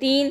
3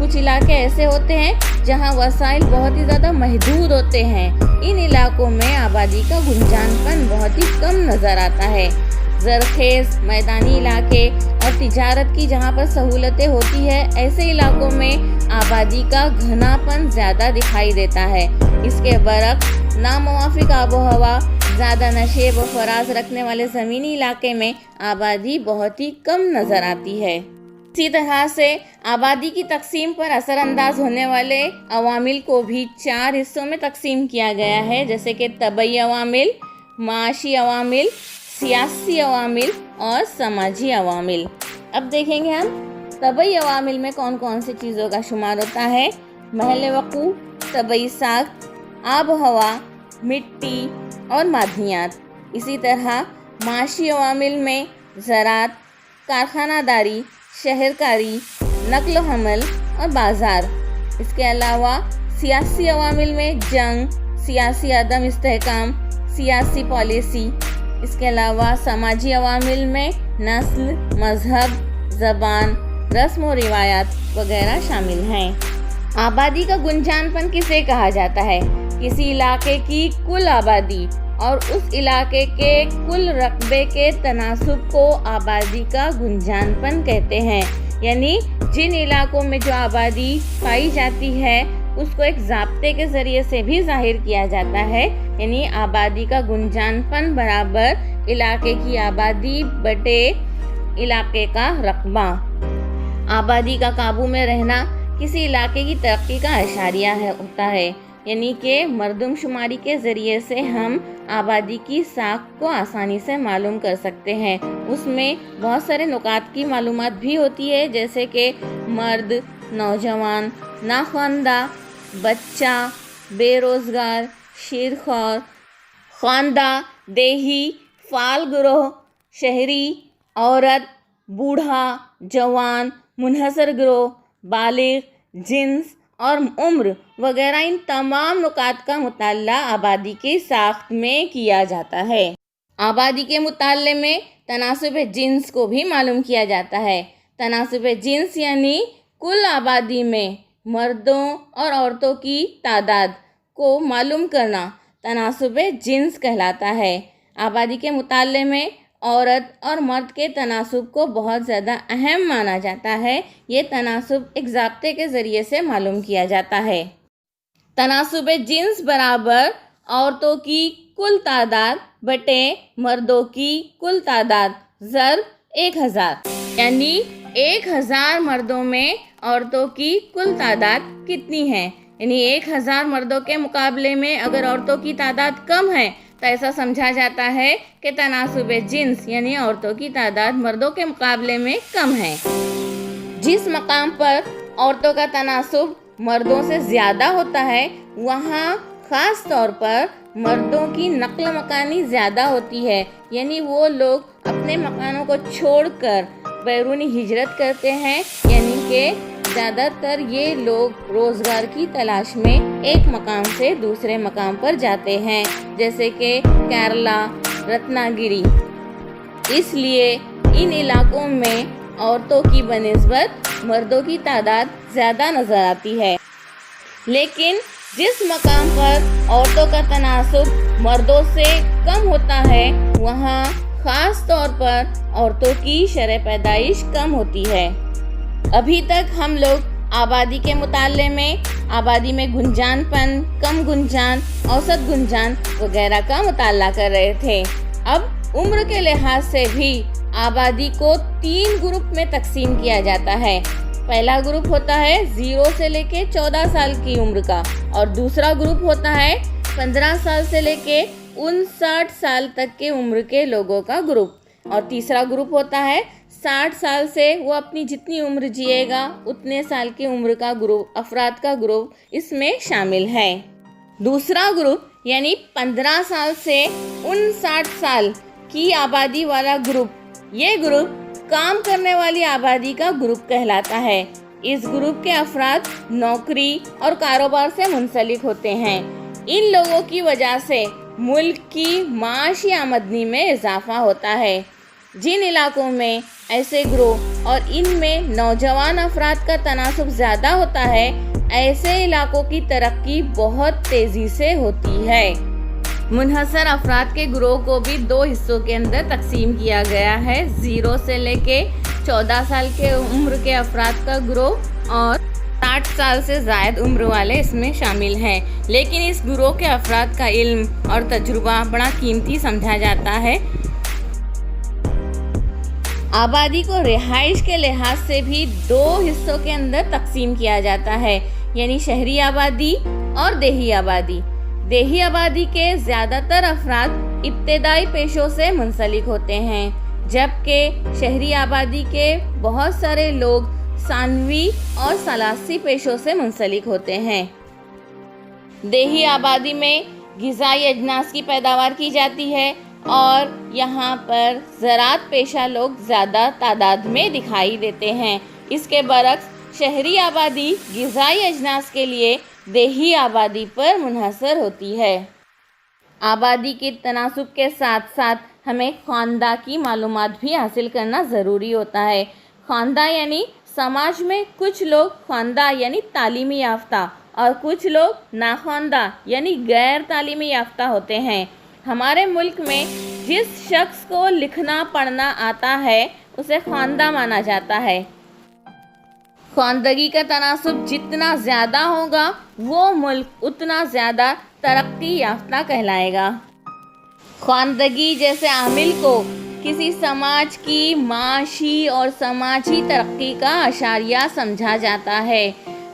کچھ علاقے ایسے ہوتے ہیں جہاں وسائل بہت ہی زیادہ محدود ہوتے ہیں. ان علاقوں میں آبادی کا گنجان پن بہت ہی کم نظر آتا ہے. زرخیز میدانی علاقے اور تجارت کی جہاں پر سہولتیں ہوتی ہے، ایسے علاقوں میں آبادی کا گھنا پن زیادہ دکھائی دیتا ہے. اس کے برعکس ناموافق آب و ہوا، زیادہ نشیب و فراز رکھنے والے زمینی علاقے میں آبادی بہت ہی کم نظر آتی ہے. اسی طرح سے آبادی کی تقسیم پر اثر انداز ہونے والے عوامل کو بھی 4 حصوں میں تقسیم کیا گیا ہے، جیسے کہ طبعی عوامل، معاشی عوامل، سیاسی عوامل اور سماجی عوامل. اب دیکھیں گے ہم طبعی عوامل میں کون کون سی چیزوں کا شمار ہوتا ہے. محل وقوع، طبعی ساخت، آب و ہوا، مٹی اور معدنیات. اسی طرح معاشی عوامل میں زراعت، کارخانہ داری، شہرکاری، نقل و حمل اور بازار. اس کے علاوہ سیاسی عوامل میں جنگ، سیاسی عدم استحکام، سیاسی پالیسی. اس کے علاوہ سماجی عوامل میں نسل، مذہب، زبان، رسم و روایات وغیرہ شامل ہیں. آبادی کا گنجان پن کسے کہا جاتا ہے؟ کسی علاقے کی کل آبادی اور اس علاقے کے کل رقبے کے تناسب کو آبادی کا گنجان پن کہتے ہیں. یعنی جن علاقوں میں جو آبادی پائی جاتی ہے اس کو ایک ضابطے کے ذریعے سے بھی ظاہر کیا جاتا ہے. یعنی آبادی کا گنجان پن برابر علاقے کی آبادی بٹے علاقے کا رقبہ. آبادی کا قابو میں رہنا کسی علاقے کی ترقی کا اشاریہ ہوتا ہے. یعنی کہ مردم شماری کے ذریعے سے ہم آبادی کی ساخت کو آسانی سے معلوم کر سکتے ہیں. اس میں بہت سارے نکات کی معلومات بھی ہوتی ہے، جیسے کہ مرد، نوجوان، ناخواندہ، بچہ، بے روزگار، شیرخوار، خواندہ، دیہی، فعال گروہ، شہری، عورت، بوڑھا، جوان، منحصر گروہ، بالغ، جنس اور عمر وغیرہ. ان تمام نکات کا مطالعہ آبادی کی ساخت میں کیا جاتا ہے. آبادی کے مطالعے میں تناسب جنس کو بھی معلوم کیا جاتا ہے. تناسب جنس یعنی کل آبادی میں مردوں اور عورتوں کی تعداد کو معلوم کرنا تناسب جنس کہلاتا ہے. آبادی کے مطالعے میں عورت اور مرد کے تناسب کو بہت زیادہ اہم مانا جاتا ہے. یہ تناسب ایک ضابطے کے ذریعے سے معلوم کیا جاتا ہے. تناسب جنس برابر عورتوں کی کل تعداد بٹے مردوں کی کل تعداد ضرب 1000. یعنی 1000 مردوں میں عورتوں کی کل تعداد کتنی ہے. یعنی 1000 مردوں کے مقابلے میں اگر عورتوں کی تعداد کم ہے تو ایسا سمجھا جاتا ہے کہ تناسب جنس یعنی عورتوں کی تعداد مردوں کے مقابلے میں کم ہے. جس مقام پر عورتوں کا تناسب مردوں سے زیادہ ہوتا ہے وہاں خاص طور پر مردوں کی نقل مکانی زیادہ ہوتی ہے. یعنی وہ لوگ اپنے مکانوں کو چھوڑ کر بیرونی ہجرت کرتے ہیں. یعنی کہ زیادہ تر یہ لوگ روزگار کی تلاش میں ایک مقام سے دوسرے مقام پر جاتے ہیں، جیسے کہ کیرلا، رتنا گیری. اس لیے ان علاقوں میں عورتوں کی بنسبت مردوں کی تعداد زیادہ نظر آتی ہے. لیکن جس مقام پر عورتوں کا تناسب مردوں سے کم ہوتا ہے وہاں خاص طور پر عورتوں کی شرح پیدائش کم ہوتی ہے. ابھی تک ہم لوگ آبادی کے مطالعے میں آبادی میں گنجان پن، کم گنجان، اوسط گنجان وغیرہ کا مطالعہ کر رہے تھے. اب عمر کے لحاظ سے بھی آبادی کو 3 گروپ میں تقسیم کیا جاتا ہے. پہلا گروپ ہوتا ہے 0 سے لے کے 14 سال کی عمر کا، اور دوسرا گروپ ہوتا ہے 15 سال سے لے کے 59 سال تک کے عمر کے لوگوں کا گروپ، اور تیسرا گروپ ہوتا ہے 60 سال سے وہ اپنی جتنی عمر جیے گا اتنے سال کی عمر کا گروپ، افراد کا گروپ اس میں شامل ہے. دوسرا گروپ یعنی 15 سال سے 59 سال کی آبادی والا گروپ، یہ گروپ کام کرنے والی آبادی کا گروپ کہلاتا ہے. اس گروپ کے افراد نوکری اور کاروبار سے منسلک ہوتے ہیں. ان لوگوں کی وجہ سے ملک کی معاشی آمدنی میں اضافہ ہوتا ہے. جن علاقوں میں ایسے گروہ اور ان میں نوجوان افراد کا تناسب زیادہ ہوتا ہے، ایسے علاقوں کی ترقی بہت تیزی سے ہوتی ہے۔ منحصر افراد کے گروہ کو بھی 2 حصوں کے اندر تقسیم کیا گیا ہے، 0 سے لے کے 14 سال کے عمر کے افراد کا گروہ اور 60 سال سے زائد عمر والے اس میں شامل ہیں، لیکن اس گروہ کے افراد کا علم اور تجربہ بڑا قیمتی سمجھا جاتا ہے۔ آبادی کو رہائش کے لحاظ سے بھی 2 حصوں کے اندر تقسیم کیا جاتا ہے، یعنی شہری آبادی اور دیہی آبادی۔ دیہی آبادی کے زیادہ تر افراد ابتدائی پیشوں سے منسلک ہوتے ہیں، جبکہ شہری آبادی کے بہت سارے لوگ ثانوی اور ثالثی پیشوں سے منسلک ہوتے ہیں۔ دیہی آبادی میں غذائی اجناس کی پیداوار کی جاتی ہے اور یہاں پر زراعت پیشہ لوگ زیادہ تعداد میں دکھائی دیتے ہیں۔ اس کے برعکس شہری آبادی غذائی اجناس کے لیے دیہی آبادی پر منحصر ہوتی ہے۔ آبادی کے تناسب کے ساتھ ساتھ ہمیں خواندہ کی معلومات بھی حاصل کرنا ضروری ہوتا ہے۔ خواندہ یعنی سماج میں کچھ لوگ خواندہ یعنی تعلیمی یافتہ اور کچھ لوگ ناخواندہ یعنی غیر تعلیمی یافتہ ہوتے ہیں۔ ہمارے ملک میں جس شخص کو لکھنا پڑھنا آتا ہے اسے خواندہ مانا جاتا ہے۔ خواندگی کا تناسب جتنا زیادہ ہوگا وہ ملک اتنا زیادہ ترقی یافتہ کہلائے گا۔ خواندگی جیسے عامل کو کسی سماج کی معاشی اور سماجی ترقی کا اشاریہ سمجھا جاتا ہے۔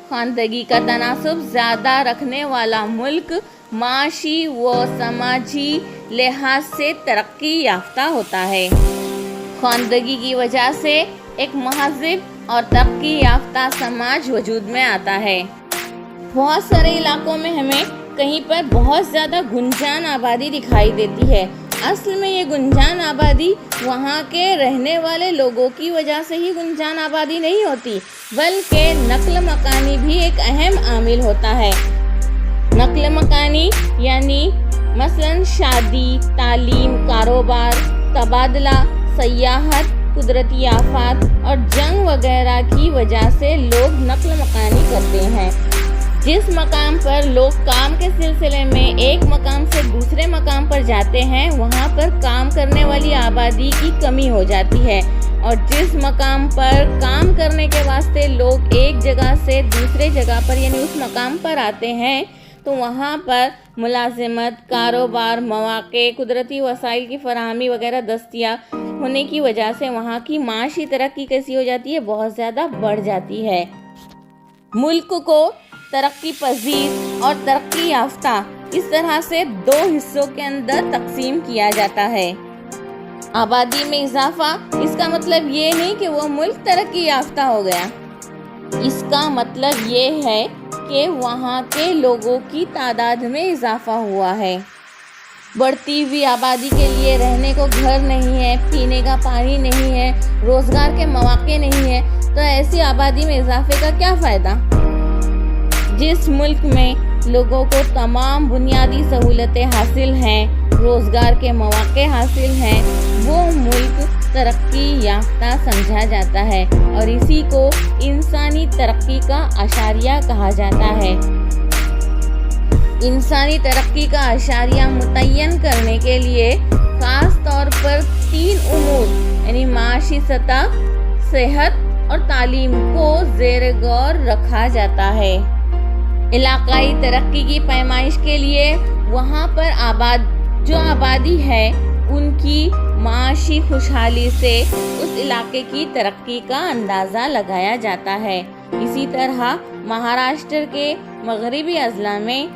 خواندگی کا تناسب زیادہ رکھنے والا ملک معاشی و سماجی لحاظ سے ترقی یافتہ ہوتا ہے۔ خواندگی کی وجہ سے ایک مہذب اور ترقی یافتہ سماج وجود میں آتا ہے۔ بہت سارے علاقوں میں ہمیں کہیں پر بہت زیادہ گنجان آبادی دکھائی دیتی ہے۔ اصل میں یہ گنجان آبادی وہاں کے رہنے والے لوگوں کی وجہ سے ہی گنجان آبادی نہیں ہوتی، بلکہ نقل مکانی بھی ایک اہم عامل ہوتا ہے۔ نقل مکانی یعنی مثلاً شادی، تعلیم، کاروبار، تبادلہ، سیاحت، قدرتی آفات اور جنگ وغیرہ کی وجہ سے لوگ نقل مکانی کرتے ہیں۔ جس مقام پر لوگ کام کے سلسلے میں ایک مقام سے دوسرے مقام پر جاتے ہیں وہاں پر کام کرنے والی آبادی کی کمی ہو جاتی ہے، اور جس مقام پر کام کرنے کے واسطے لوگ ایک جگہ سے دوسرے جگہ پر یعنی اس مقام پر آتے ہیں تو وہاں پر ملازمت، کاروبار، مواقع، قدرتی وسائل کی فراہمی وغیرہ دستیاب ہونے کی وجہ سے وہاں کی معاشی ترقی کیسی ہو جاتی ہے، بہت زیادہ بڑھ جاتی ہے۔ ملک کو ترقی پذیر اور ترقی یافتہ اس طرح سے 2 حصوں کے اندر تقسیم کیا جاتا ہے۔ آبادی میں اضافہ اس کا مطلب یہ نہیں کہ وہ ملک ترقی یافتہ ہو گیا، اس کا مطلب یہ ہے کہ وہاں کے لوگوں کی تعداد میں اضافہ ہوا ہے۔ بڑھتی ہوئی آبادی کے لیے رہنے کو گھر نہیں ہے، پینے کا پانی نہیں ہے، روزگار کے مواقع نہیں ہے، تو ایسی آبادی میں اضافے کا کیا فائدہ؟ جس ملک میں لوگوں کو تمام بنیادی سہولتیں حاصل ہیں، روزگار کے مواقع حاصل ہیں، وہ ملک ترقی یافتہ سمجھا جاتا ہے اور اسی کو انسانی ترقی کا اشاریہ کہا جاتا ہے۔ انسانی ترقی کا اشاریہ متعین کرنے کے لیے خاص طور پر 3 امور یعنی معاشی سطح، صحت اور تعلیم کو زیر غور رکھا جاتا ہے۔ علاقائی ترقی کی پیمائش کے لیے وہاں پر جو آبادی ہے ان کی معاشی خوشحالی سے اس علاقے کی ترقی کا اندازہ لگایا جاتا ہے۔ اسی طرح مہاراشٹر کے مغربی اضلاع میں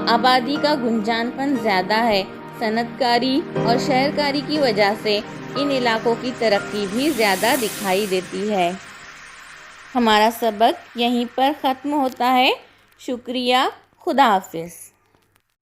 آبادی کا گنجان پن زیادہ ہے۔ صنعت کاری اور شہرکاری کی وجہ سے ان علاقوں کی ترقی بھی زیادہ دکھائی دیتی ہے۔ ہمارا سبق یہیں پر ختم ہوتا ہے۔ شکریہ، خدا حافظ۔